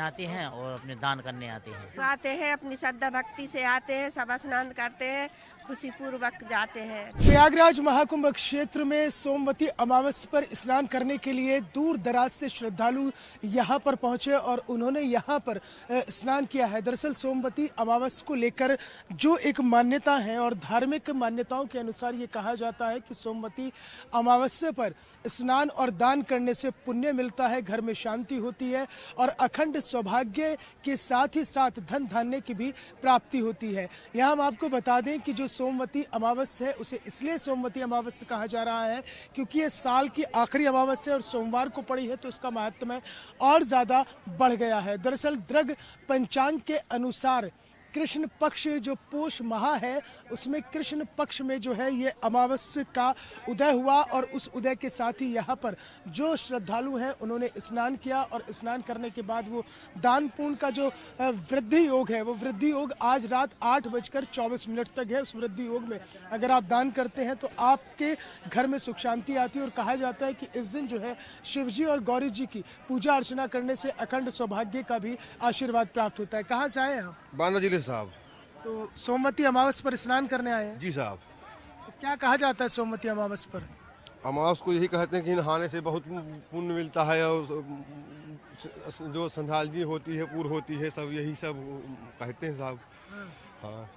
आते हैं और अपने दान करने आते हैं। आते हैं अपनी श्रद्धा भक्ति से आते हैं, सब स्नान करते हैं, खुशी पूर्वक जाते हैं। प्रयागराज महाकुंभ क्षेत्र में सोमवती अमावस्या पर स्नान करने के लिए दूर दराज से श्रद्धालु यहां पर पहुंचे और उन्होंने यहां पर स्नान किया है। दरअसल सोमवती अमावस्या को लेकर जो एक मान्यता है और धार्मिक मान्यताओं के अनुसार ये कहा जाता है कि सोमवती अमावस्या पर स्नान और दान करने से पुण्य मिलता है, घर में शांति होती है और अखंड सौभाग्य के साथ ही साथ धन धान्य की भी प्राप्ति होती है। यहाँ हम आपको बता दें कि जो सोमवती अमावस्या है उसे इसलिए सोमवती अमावस्या कहा जा रहा है क्योंकि ये साल की आखिरी अमावस्या और सोमवार को पड़ी है, तो इसका महत्व और ज्यादा बढ़ गया है। दरअसल दृग पंचांग के अनुसार कृष्ण पक्ष जो पोष माह है उसमें कृष्ण पक्ष में जो है ये अमावस्या का उदय हुआ और उस उदय के साथ ही यहाँ पर जो श्रद्धालु हैं उन्होंने स्नान किया और स्नान करने के बाद वो दान पुण्य का जो वृद्धि योग है वो वृद्धि योग आज रात 8:24 तक है। उस वृद्धि योग में अगर आप दान करते हैं तो आपके घर में सुख शांति आती है और कहा जाता है कि इस दिन जो है शिव जी और गौरी जी की पूजा अर्चना करने से अखंड सौभाग्य का भी आशीर्वाद प्राप्त होता है। कहाँ से आए हैं आप? बांदा जिले साहब। तो सोमवती अमावस्या पर स्नान करने आए हैं जी साहब। तो क्या कहा जाता है सोमवती अमावस्या पर? अमावस्या को यही कहते हैं कि नहाने से बहुत पुण्य मिलता है और जो श्रद्धांजलि होती है पूर्ण होती है, सब यही सब कहते हैं साहब। हाँ।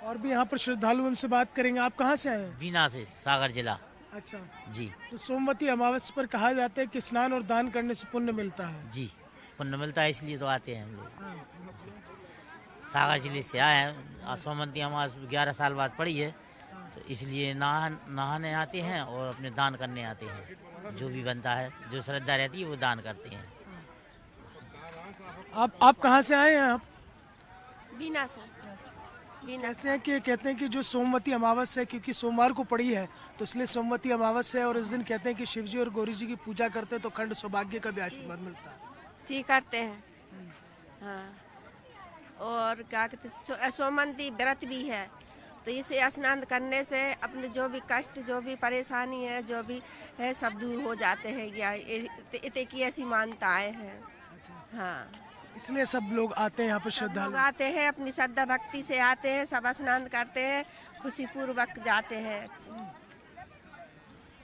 और भी यहाँ पर श्रद्धालु उनसे बात करेंगे। आप कहाँ से आए हैं? बीना से, सागर जिला। अच्छा जी। तो सोमवती अमावस्या पर कहा जाता है कि स्नान और दान करने से पुण्य मिलता है। जी, पुण्य मिलता है इसलिए तो आते हैं हम लोग। सागर जिले से आए हैं। सोमवती अमावस्या 11 साल बाद पड़ी है तो इसलिए नहाने आते हैं और अपने दान करने आते हैं। जो भी बनता है, जो श्रद्धा रहती है वो दान करते हैं। आप कहाँ से आए हैं? आप बीना से। बीना ऐसे हैं कि कहते हैं कि जो सोमवती अमावस्या है क्योंकि सोमवार को पड़ी है तो इसलिए सोमवती अमावस्या है और इस दिन कहते हैं कि शिव जी और गौरी जी की पूजा करते हैं तो खंड सौभाग्य का भी आशीर्वाद मिलता है। जी करते हैं। हाँ, और क्या कहते सोमवती व्रत भी है तो इसे स्नान करने से अपने जो भी कष्ट, जो भी परेशानी है, जो भी है सब दूर हो जाते हैं। या इतने की ऐसी मान्यताएं हैं। हाँ, इसलिए सब लोग आते हैं यहाँ पर श्रद्धालु आते हैं, अपनी श्रद्धा भक्ति से आते हैं, सब स्नान करते हैं, खुशी पूर्वक जाते हैं।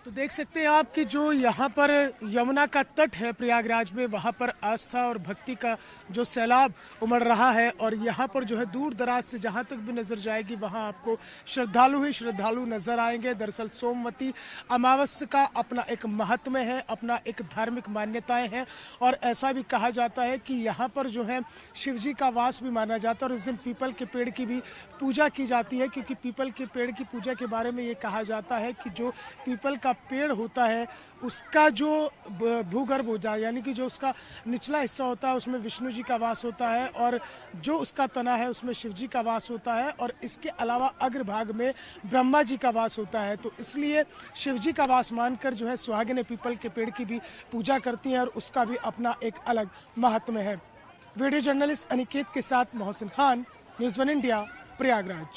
तो देख सकते हैं आप कि जो यहाँ पर यमुना का तट है प्रयागराज में, वहाँ पर आस्था और भक्ति का जो सैलाब उमड़ रहा है और यहाँ पर जो है दूर दराज से जहाँ तक भी नजर जाएगी वहाँ आपको श्रद्धालु ही श्रद्धालु नजर आएंगे। दरअसल सोमवती अमावस्या का अपना एक महत्व है, अपना एक धार्मिक मान्यताएं हैं और ऐसा भी कहा जाता है कि यहाँ पर जो है शिव जी का वास भी माना जाता है और इस दिन पीपल के पेड़ की भी पूजा की जाती है क्योंकि पीपल के पेड़ की पूजा के बारे में ये कहा जाता है कि जो पीपल का पेड़ होता है उसका जो भूगर्भ हो जाए यानी कि जो उसका निचला हिस्सा होता है उसमें विष्णु जी का वास होता है और जो उसका तना है उसमें शिव जी का वास होता है और इसके अलावा अग्रभाग में ब्रह्मा जी का वास होता है। तो इसलिए शिव जी का वास मानकर जो है सुहागिनें पीपल के पेड़ की भी पूजा करती हैं और उसका भी अपना एक अलग महत्व है। वीडियो जर्नलिस्ट अनिकेत के साथ मोहसिन खान, न्यूज़ 1 इंडिया, प्रयागराज।